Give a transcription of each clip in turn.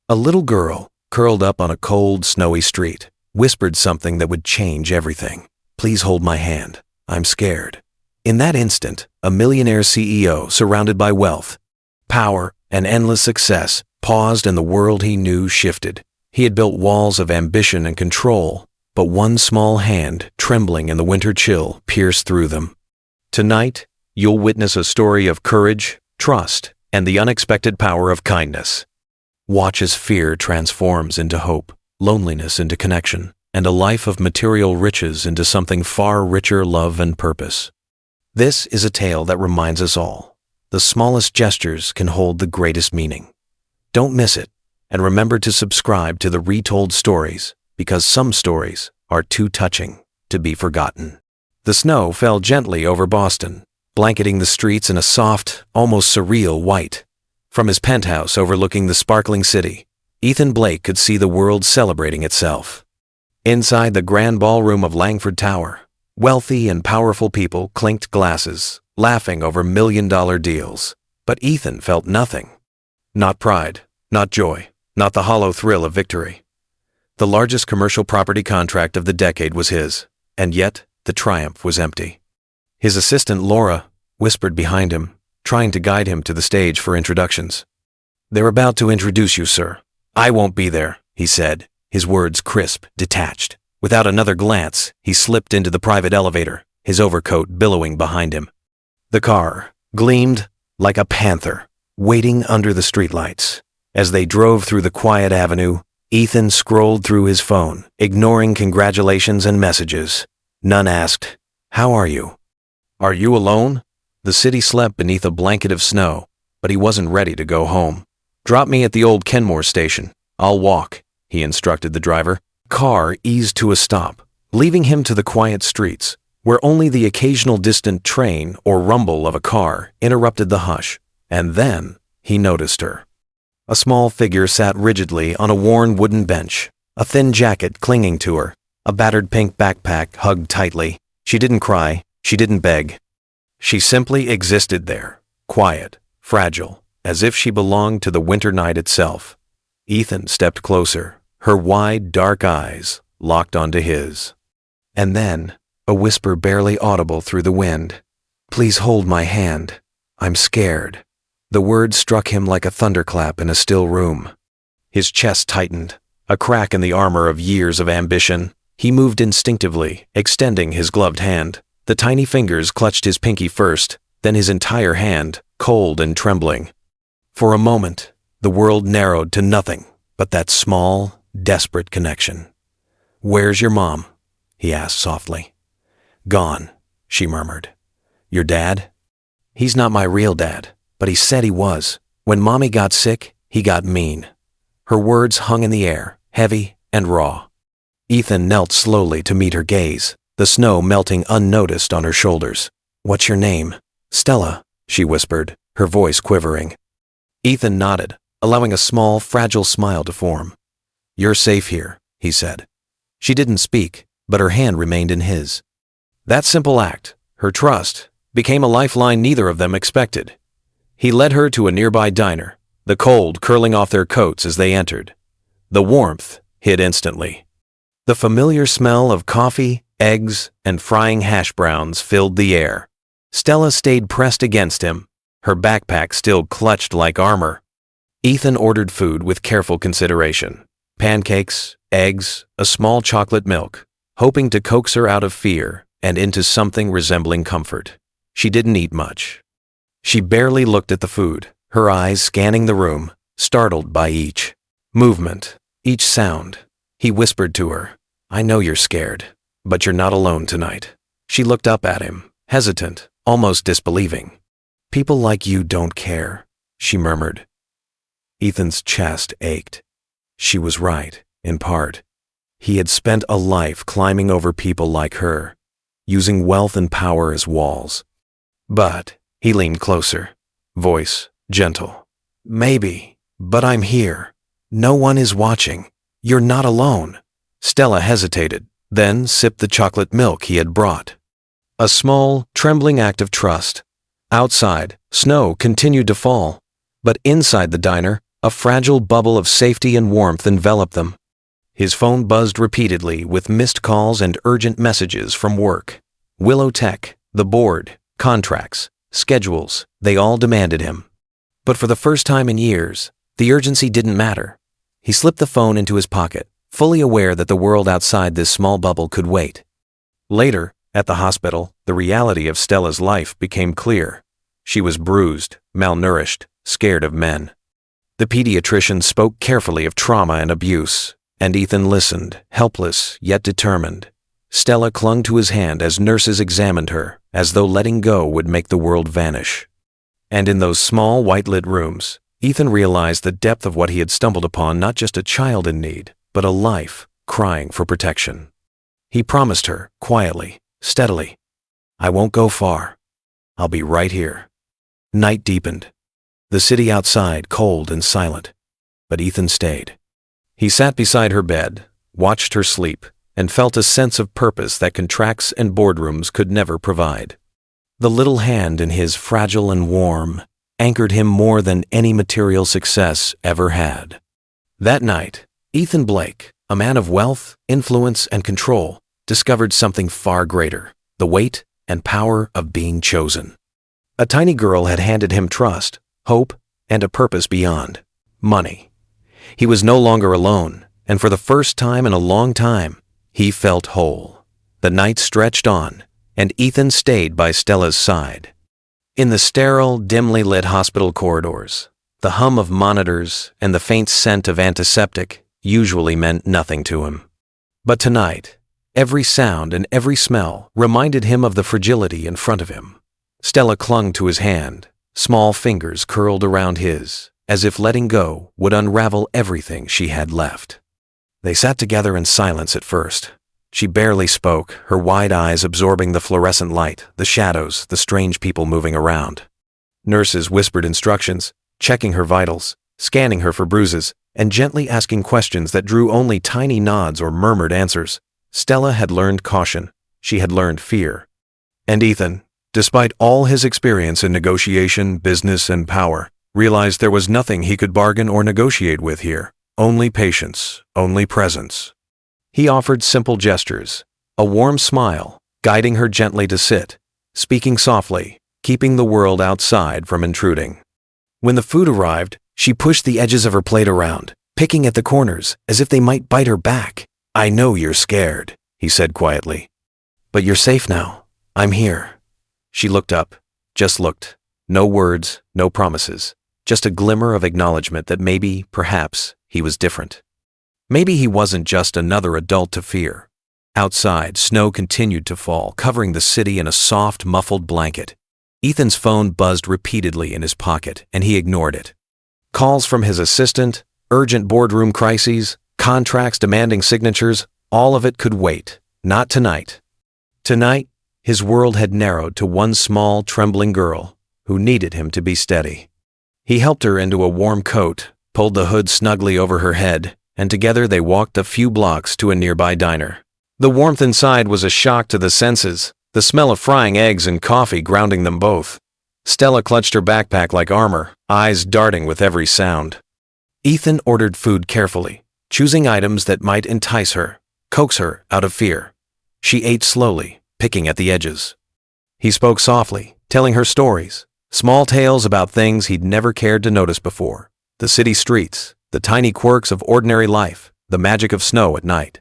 A little girl, curled up on a cold, snowy street, whispered something that would change everything. "Please hold my hand. I'm scared." In that instant, a millionaire CEO surrounded by wealth, power, and endless success paused, and the world he knew shifted. He had built walls of ambition and control, but one small hand, trembling in the winter chill, pierced through them. Tonight, you'll witness a story of courage, trust, and the unexpected power of kindness. Watch as fear transforms into hope, loneliness into connection, and a life of material riches into something far richer: love and purpose. This is a tale that reminds us all, the smallest gestures can hold the greatest meaning. Don't miss it, and remember to subscribe to the Retold Stories, because some stories are too touching to be forgotten. The snow fell gently over Boston, blanketing the streets in a soft, almost surreal white. From his penthouse overlooking the sparkling city, Ethan Blake could see the world celebrating itself. Inside the grand ballroom of Langford Tower, wealthy and powerful people clinked glasses, laughing over million-dollar deals. But Ethan felt nothing. Not pride, not joy, not the hollow thrill of victory. The largest commercial property contract of the decade was his, and yet the triumph was empty. His assistant Laura whispered behind him, trying to guide him to the stage for introductions. "They're about to introduce you, sir." "I won't be there," he said, his words crisp, detached. Without another glance, he slipped into the private elevator, his overcoat billowing behind him. The car gleamed like a panther, waiting under the streetlights. As they drove through the quiet avenue, Ethan scrolled through his phone, ignoring congratulations and messages. None asked, "How are you?" "Are you alone?" The city slept beneath a blanket of snow, but he wasn't ready to go home. "Drop me at the old Kenmore station. I'll walk," he instructed the driver. The car eased to a stop, leaving him to the quiet streets, where only the occasional distant train or rumble of a car interrupted the hush. And then he noticed her. A small figure sat rigidly on a worn wooden bench, a thin jacket clinging to her, a battered pink backpack hugged tightly. She didn't cry, she didn't beg. She simply existed there, quiet, fragile, as if she belonged to the winter night itself. Ethan stepped closer, her wide, dark eyes locked onto his. And then, a whisper barely audible through the wind. "Please hold my hand. I'm scared." The word struck him like a thunderclap in a still room. His chest tightened, a crack in the armor of years of ambition. He moved instinctively, extending his gloved hand. The tiny fingers clutched his pinky first, then his entire hand, cold and trembling. For a moment, the world narrowed to nothing but that small, desperate connection. "Where's your mom?" he asked softly. "Gone," she murmured. "Your dad?" "He's not my real dad, but he said he was. When Mommy got sick, he got mean." Her words hung in the air, heavy and raw. Ethan knelt slowly to meet her gaze, the snow melting unnoticed on her shoulders. "What's your name?" "Stella," she whispered, her voice quivering. Ethan nodded, allowing a small, fragile smile to form. "You're safe here," he said. She didn't speak, but her hand remained in his. That simple act, her trust, became a lifeline neither of them expected. He led her to a nearby diner, the cold curling off their coats as they entered. The warmth hit instantly. The familiar smell of coffee, eggs, and frying hash browns filled the air. Stella stayed pressed against him, her backpack still clutched like armor. Ethan ordered food with careful consideration. Pancakes, eggs, a small chocolate milk, hoping to coax her out of fear and into something resembling comfort. She didn't eat much. She barely looked at the food, her eyes scanning the room, startled by each movement, each sound. He whispered to her, "I know you're scared, but you're not alone tonight." She looked up at him, hesitant, almost disbelieving. "People like you don't care," she murmured. Ethan's chest ached. She was right, in part. He had spent a life climbing over people like her, using wealth and power as walls. But he leaned closer, voice gentle. "Maybe, but I'm here. No one is watching. You're not alone." Stella hesitated, then sipped the chocolate milk he had brought. A small, trembling act of trust. Outside, snow continued to fall, but inside the diner, A fragile bubble of safety and warmth enveloped them. His phone buzzed repeatedly with missed calls and urgent messages from work. Willow Tech, the board, contracts, schedules, they all demanded him. But for the first time in years, the urgency didn't matter. He slipped the phone into his pocket, fully aware that the world outside this small bubble could wait. Later, at the hospital, the reality of Stella's life became clear. She was bruised, malnourished, scared of men. The pediatrician spoke carefully of trauma and abuse, and Ethan listened, helpless yet determined. Stella clung to his hand as nurses examined her, as though letting go would make the world vanish. And in those small, white-lit rooms, Ethan realized the depth of what he had stumbled upon, not just a child in need, but a life crying for protection. He promised her, quietly, steadily, "I won't go far. I'll be right here." Night deepened. The city outside cold and silent. But Ethan stayed. He sat beside her bed, watched her sleep, and felt a sense of purpose that contracts and boardrooms could never provide. The little hand in his, fragile and warm, anchored him more than any material success ever had. That night, Ethan Blake, a man of wealth, influence, and control, discovered something far greater: the weight and power of being chosen. A tiny girl had handed him trust, hope, and a purpose beyond money. He was no longer alone, and for the first time in a long time, he felt whole. The night stretched on, and Ethan stayed by Stella's side. In the sterile, dimly lit hospital corridors, the hum of monitors and the faint scent of antiseptic usually meant nothing to him. But tonight, every sound and every smell reminded him of the fragility in front of him. Stella clung to his hand, small fingers curled around his, as if letting go would unravel everything she had left. They sat together in silence at first. She barely spoke, her wide eyes absorbing the fluorescent light, the shadows, the strange people moving around. Nurses whispered instructions, checking her vitals, scanning her for bruises, and gently asking questions that drew only tiny nods or murmured answers. Stella had learned caution. She had learned fear. And Ethan, despite all his experience in negotiation, business, and power, realized there was nothing he could bargain or negotiate with here. Only patience, only presence. He offered simple gestures, a warm smile, guiding her gently to sit, speaking softly, keeping the world outside from intruding. When the food arrived, she pushed the edges of her plate around, picking at the corners as if they might bite her back. "I know you're scared," he said quietly. "But you're safe now. I'm here." She looked up, just looked. No words, no promises, just a glimmer of acknowledgement that maybe, perhaps, he was different. Maybe he wasn't just another adult to fear. Outside, snow continued to fall, covering the city in a soft, muffled blanket. Ethan's phone buzzed repeatedly in his pocket, and he ignored it. Calls from his assistant, urgent boardroom crises, contracts demanding signatures, all of it could wait. Not tonight. Tonight, his world had narrowed to one small, trembling girl who needed him to be steady. He helped her into a warm coat, pulled the hood snugly over her head, and together they walked a few blocks to a nearby diner. The warmth inside was a shock to the senses, the smell of frying eggs and coffee grounding them both. Stella clutched her backpack like armor, eyes darting with every sound. Ethan ordered food carefully, choosing items that might entice her, coax her out of fear. She ate slowly, picking at the edges. He spoke softly, telling her stories, small tales about things he'd never cared to notice before. The city streets, the tiny quirks of ordinary life, the magic of snow at night.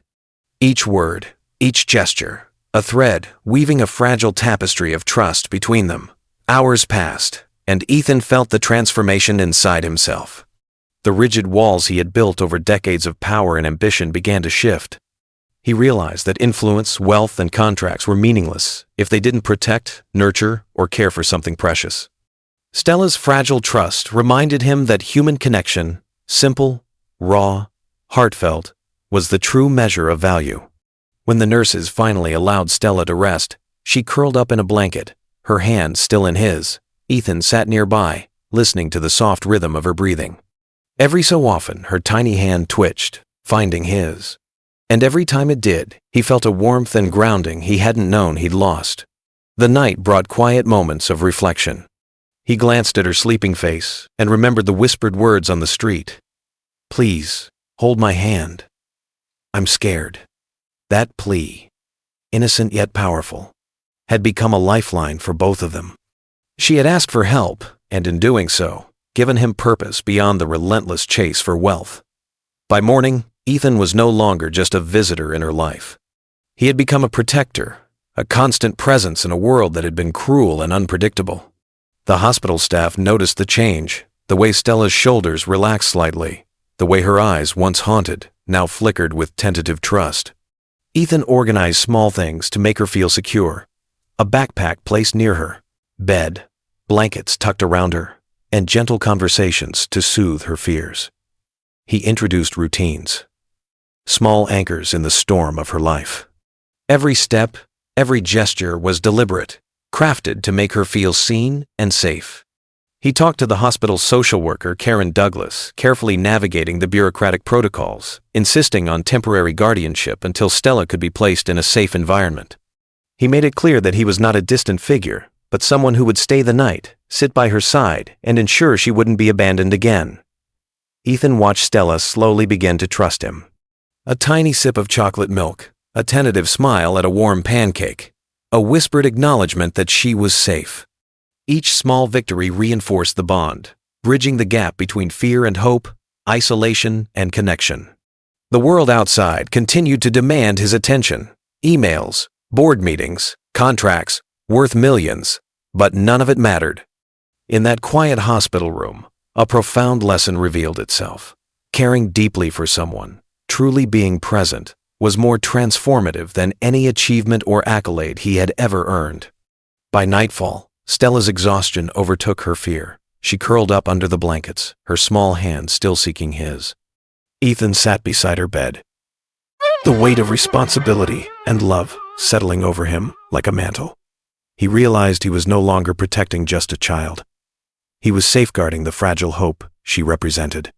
Each word, each gesture, a thread weaving a fragile tapestry of trust between them. Hours passed, and Ethan felt the transformation inside himself. The rigid walls he had built over decades of power and ambition began to shift. He realized that influence, wealth, and contracts were meaningless if they didn't protect, nurture, or care for something precious. Stella's fragile trust reminded him that human connection, simple, raw, heartfelt, was the true measure of value. When the nurses finally allowed Stella to rest, she curled up in a blanket, her hand still in his. Ethan sat nearby, listening to the soft rhythm of her breathing. Every so often, her tiny hand twitched, finding his. And every time it did, he felt a warmth and grounding he hadn't known he'd lost. The night brought quiet moments of reflection. He glanced at her sleeping face and remembered the whispered words on the street. "Please, hold my hand. I'm scared." That plea, innocent yet powerful, had become a lifeline for both of them. She had asked for help, and in doing so, given him purpose beyond the relentless chase for wealth. By morning, Ethan was no longer just a visitor in her life. He had become a protector, a constant presence in a world that had been cruel and unpredictable. The hospital staff noticed the change, the way Stella's shoulders relaxed slightly, the way her eyes, once haunted, now flickered with tentative trust. Ethan organized small things to make her feel secure. A backpack placed near her, bed, blankets tucked around her, and gentle conversations to soothe her fears. He introduced routines, small anchors in the storm of her life. Every step, every gesture was deliberate, crafted to make her feel seen and safe. He talked to the hospital's social worker, Karen Douglas, carefully navigating the bureaucratic protocols, insisting on temporary guardianship until Stella could be placed in a safe environment. He made it clear that he was not a distant figure, but someone who would stay the night, sit by her side, and ensure she wouldn't be abandoned again. Ethan watched Stella slowly begin to trust him. A tiny sip of chocolate milk, a tentative smile at a warm pancake, a whispered acknowledgement that she was safe. Each small victory reinforced the bond, bridging the gap between fear and hope, isolation and connection. The world outside continued to demand his attention. Emails, board meetings, contracts, worth millions, but none of it mattered. In that quiet hospital room, a profound lesson revealed itself. Caring deeply for someone, truly being present, was more transformative than any achievement or accolade he had ever earned. By nightfall, Stella's exhaustion overtook her fear. She curled up under the blankets, her small hand still seeking his. Ethan sat beside her bed, the weight of responsibility and love settling over him like a mantle. He realized he was no longer protecting just a child. He was safeguarding the fragile hope she represented.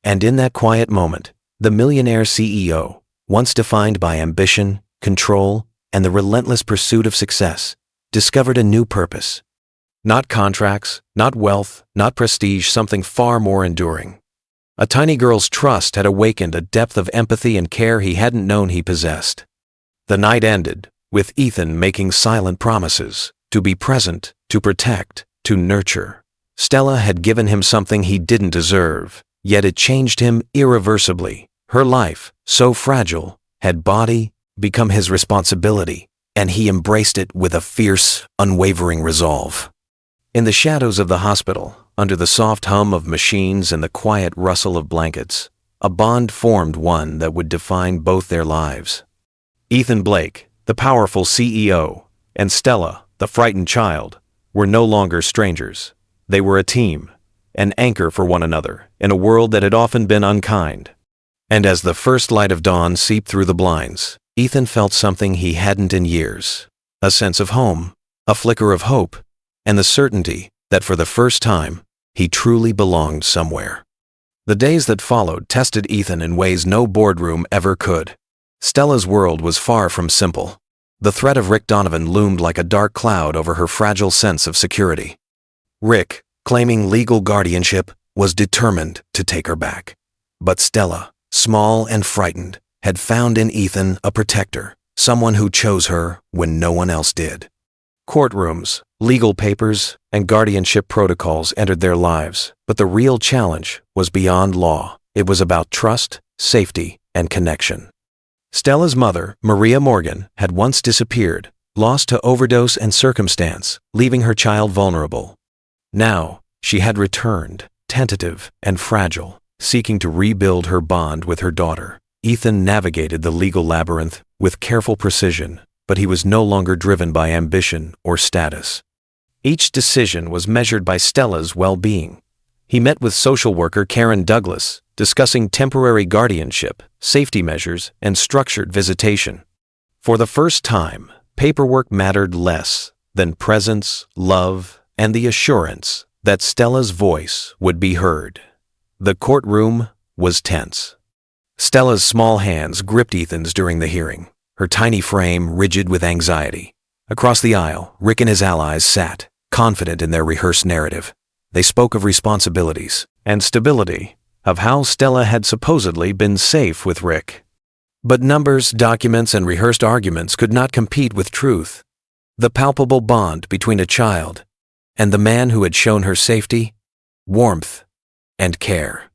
And in that quiet moment, the millionaire CEO, once defined by ambition, control, and the relentless pursuit of success, discovered a new purpose. Not contracts, not wealth, not prestige, something far more enduring. A tiny girl's trust had awakened a depth of empathy and care he hadn't known he possessed. The night ended, with Ethan making silent promises, to be present, to protect, to nurture. Stella had given him something he didn't deserve, yet it changed him irreversibly. Her life, so fragile, had become his responsibility, and he embraced it with a fierce, unwavering resolve. In the shadows of the hospital, under the soft hum of machines and the quiet rustle of blankets, a bond formed, one that would define both their lives. Ethan Blake, the powerful CEO, and Stella, the frightened child, were no longer strangers. They were a team, an anchor for one another in a world that had often been unkind. And as the first light of dawn seeped through the blinds, Ethan felt something he hadn't in years, a sense of home, a flicker of hope, and the certainty that for the first time, he truly belonged somewhere. The days that followed tested Ethan in ways no boardroom ever could. Stella's world was far from simple. The threat of Rick Donovan loomed like a dark cloud over her fragile sense of security. Rick, claiming legal guardianship, was determined to take her back. But Stella, small and frightened, had found in Ethan a protector, someone who chose her when no one else did. Courtrooms, legal papers, and guardianship protocols entered their lives, but the real challenge was beyond law. It was about trust, safety, and connection. Stella's mother, Maria Morgan, had once disappeared, lost to overdose and circumstance, leaving her child vulnerable. Now, she had returned, tentative and fragile, seeking to rebuild her bond with her daughter. Ethan navigated the legal labyrinth with careful precision, but he was no longer driven by ambition or status. Each decision was measured by Stella's well-being. He met with social worker Karen Douglas, discussing temporary guardianship, safety measures, and structured visitation. For the first time, paperwork mattered less than presence, love, and the assurance that Stella's voice would be heard. The courtroom was tense. Stella's small hands gripped Ethan's during the hearing, her tiny frame rigid with anxiety. Across the aisle, Rick and his allies sat, confident in their rehearsed narrative. They spoke of responsibilities and stability, of how Stella had supposedly been safe with Rick. But numbers, documents, and rehearsed arguments could not compete with truth. The palpable bond between a child and the man who had shown her safety, warmth, and care.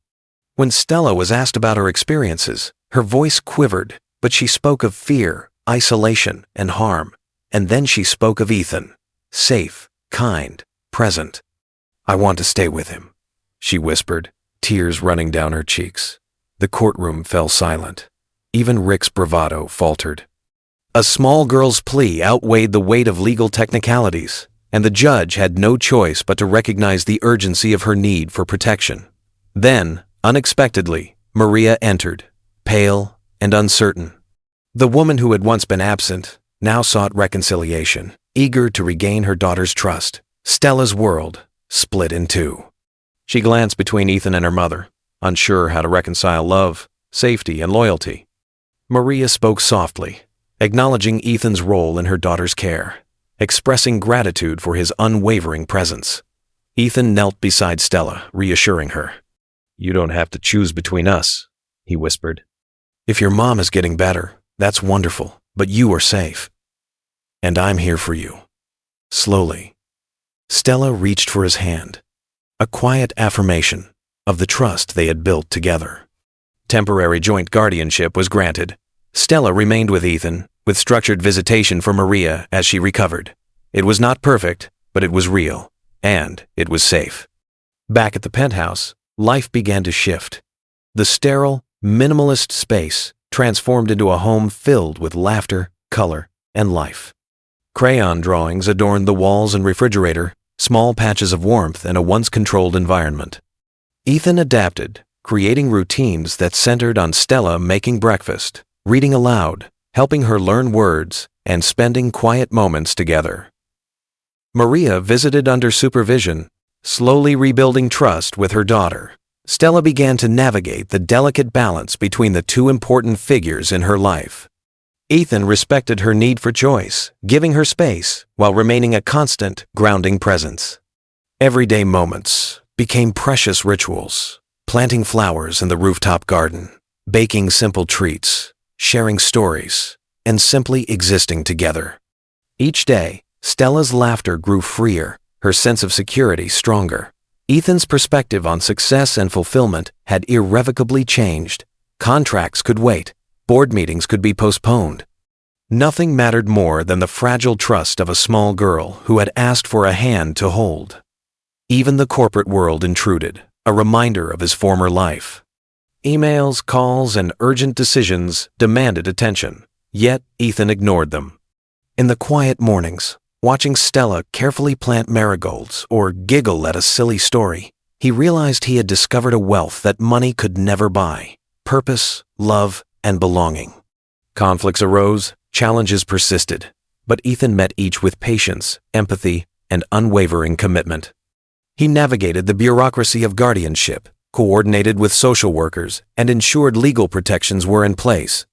When Stella was asked about her experiences, her voice quivered, but she spoke of fear, isolation, and harm. And then she spoke of Ethan, safe, kind, present. "I want to stay with him," she whispered, tears running down her cheeks. The courtroom fell silent. Even Rick's bravado faltered. A small girl's plea outweighed the weight of legal technicalities, and the judge had no choice but to recognize the urgency of her need for protection. Then, unexpectedly, Maria entered, pale and uncertain. The woman who had once been absent now sought reconciliation, eager to regain her daughter's trust. Stella's world split in two. She glanced between Ethan and her mother, unsure how to reconcile love, safety, and loyalty. Maria spoke softly, acknowledging Ethan's role in her daughter's care, expressing gratitude for his unwavering presence. Ethan knelt beside Stella, reassuring her. "You don't have to choose between us," he whispered. "If your mom is getting better, that's wonderful, but you are safe. And I'm here for you." Slowly, Stella reached for his hand, a quiet affirmation of the trust they had built together. Temporary joint guardianship was granted. Stella remained with Ethan, with structured visitation for Maria as she recovered. It was not perfect, but it was real, and it was safe. Back at the penthouse, life began to shift. The sterile, minimalist space transformed into a home filled with laughter, color, and life. Crayon drawings adorned the walls and refrigerator, small patches of warmth in a once-controlled environment. Ethan adapted, creating routines that centered on Stella making breakfast, reading aloud, helping her learn words, and spending quiet moments together. Maria visited under supervision, slowly rebuilding trust with her daughter. Stella began to navigate the delicate balance between the two important figures in her life. Ethan respected her need for choice, giving her space while remaining a constant, grounding presence. Everyday moments became precious rituals, planting flowers in the rooftop garden, baking simple treats, sharing stories, and simply existing together. Each day, Stella's laughter grew freer, her sense of security stronger. Ethan's perspective on success and fulfillment had irrevocably changed. Contracts could wait, board meetings could be postponed. Nothing mattered more than the fragile trust of a small girl who had asked for a hand to hold. Even the corporate world intruded, a reminder of his former life. Emails, calls, and urgent decisions demanded attention, yet Ethan ignored them. In the quiet mornings, watching Stella carefully plant marigolds or giggle at a silly story, he realized he had discovered a wealth that money could never buy: purpose, love, and belonging. Conflicts arose, challenges persisted, but Ethan met each with patience, empathy, and unwavering commitment. He navigated the bureaucracy of guardianship, coordinated with social workers, and ensured legal protections were in place.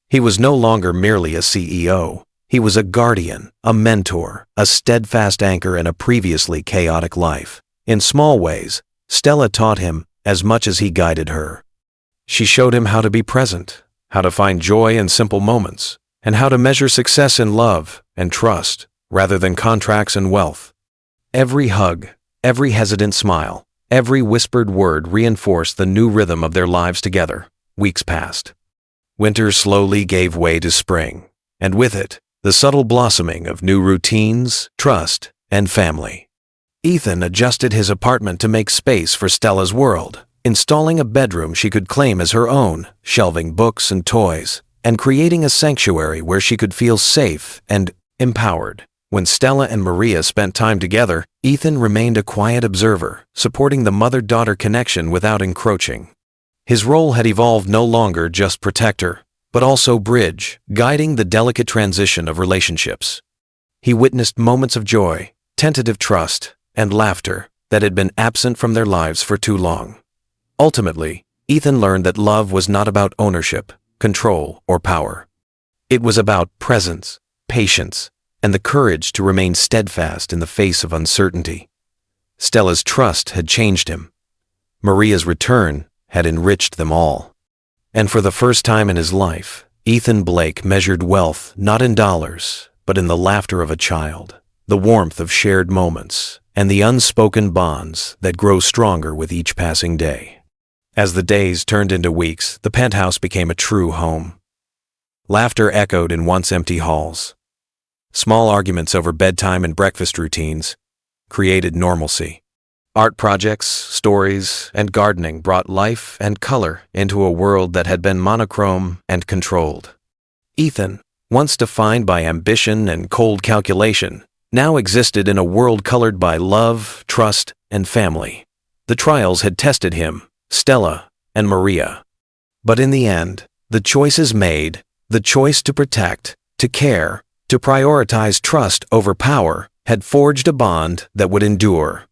He was no longer merely a CEO. He was a guardian, a mentor, a steadfast anchor in a previously chaotic life. In small ways, Stella taught him as much as he guided her. She showed him how to be present, how to find joy in simple moments, and how to measure success in love and trust rather than contracts and wealth. Every hug, every hesitant smile, every whispered word reinforced the new rhythm of their lives together. Weeks passed. Winter slowly gave way to spring, and with it, the subtle blossoming of new routines, trust, and family. Ethan adjusted his apartment to make space for Stella's world, installing a bedroom she could claim as her own, shelving books and toys, and creating a sanctuary where she could feel safe and empowered. When Stella and Maria spent time together, Ethan remained a quiet observer, supporting the mother-daughter connection without encroaching. His role had evolved no longer just protector, but also bridge, guiding the delicate transition of relationships. He witnessed moments of joy, tentative trust, and laughter that had been absent from their lives for too long. Ultimately, Ethan learned that love was not about ownership, control, or power. It was about presence, patience, and the courage to remain steadfast in the face of uncertainty. Stella's trust had changed him. Maria's return had enriched them all. And for the first time in his life, Ethan Blake measured wealth not in dollars, but in the laughter of a child, the warmth of shared moments, and the unspoken bonds that grow stronger with each passing day. As the days turned into weeks, the penthouse became a true home. Laughter echoed in once empty halls. Small arguments over bedtime and breakfast routines created normalcy. Art projects, stories, and gardening brought life and color into a world that had been monochrome and controlled. Ethan, once defined by ambition and cold calculation, now existed in a world colored by love, trust, and family. The trials had tested him, Stella, and Maria. But in the end, the choices made, the choice to protect, to care, to prioritize trust over power, had forged a bond that would endure.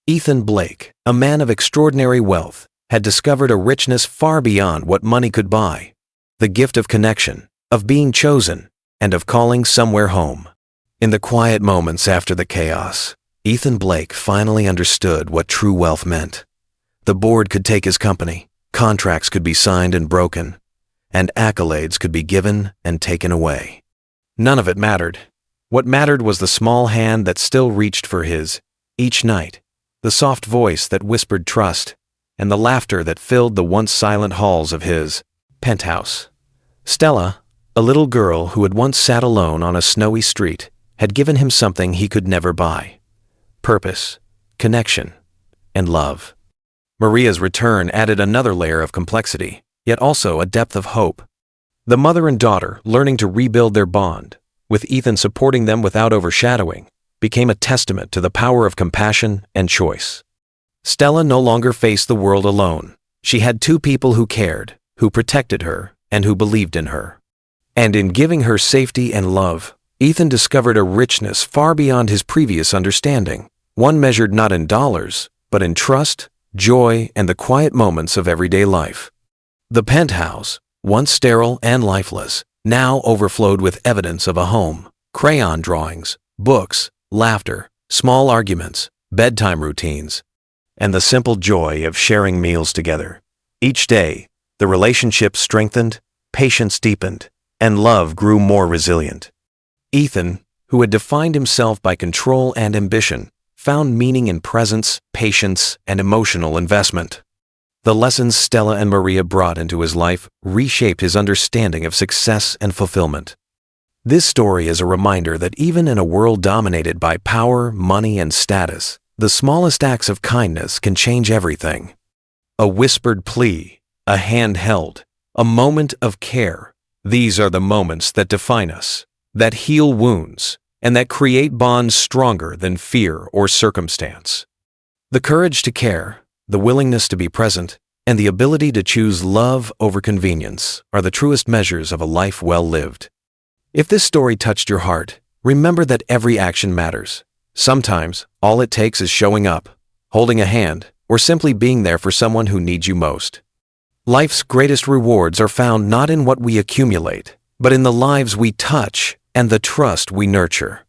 Ethan Blake, a man of extraordinary wealth, had discovered a richness far beyond what money could buy. The gift of connection, of being chosen, and of calling somewhere home. In the quiet moments after the chaos, Ethan Blake finally understood what true wealth meant. The board could take his company, contracts could be signed and broken, and accolades could be given and taken away. None of it mattered. What mattered was the small hand that still reached for his, each night, the soft voice that whispered trust, and the laughter that filled the once silent halls of his penthouse. Stella, a little girl who had once sat alone on a snowy street, had given him something he could never buy: purpose, connection, and love. Maria's return added another layer of complexity, yet also a depth of hope. The mother and daughter learning to rebuild their bond, with Ethan supporting them without overshadowing, became a testament to the power of compassion and choice. Stella no longer faced the world alone. She had two people who cared, who protected her, and who believed in her. And in giving her safety and love, Ethan discovered a richness far beyond his previous understanding, one measured not in dollars, but in trust, joy, and the quiet moments of everyday life. The penthouse, once sterile and lifeless, now overflowed with evidence of a home: crayon drawings, books, laughter, small arguments, bedtime routines, and the simple joy of sharing meals together. Each day, the relationship strengthened, patience deepened, and love grew more resilient. Ethan, who had defined himself by control and ambition, found meaning in presence, patience, and emotional investment. The lessons Stella and Maria brought into his life reshaped his understanding of success and fulfillment. This story is a reminder that even in a world dominated by power, money, and status, the smallest acts of kindness can change everything. A whispered plea, a hand held, a moment of care. These are the moments that define us, that heal wounds, and that create bonds stronger than fear or circumstance. The courage to care, the willingness to be present, and the ability to choose love over convenience are the truest measures of a life well lived. If this story touched your heart, remember that every action matters. Sometimes, all it takes is showing up, holding a hand, or simply being there for someone who needs you most. Life's greatest rewards are found not in what we accumulate, but in the lives we touch and the trust we nurture.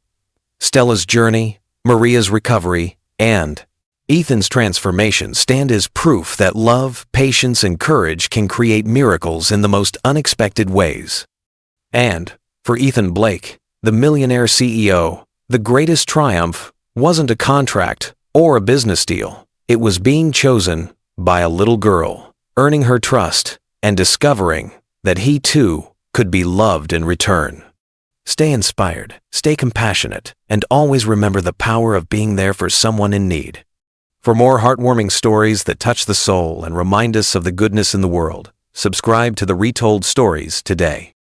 Stella's journey, Maria's recovery, and Ethan's transformation stand as proof that love, patience, and courage can create miracles in the most unexpected ways. And, for Ethan Blake, the millionaire CEO, the greatest triumph wasn't a contract or a business deal. It was being chosen by a little girl, earning her trust, and discovering that he too could be loved in return. Stay inspired, stay compassionate, and always remember the power of being there for someone in need. For more heartwarming stories that touch the soul and remind us of the goodness in the world, subscribe to the Retold Stories today.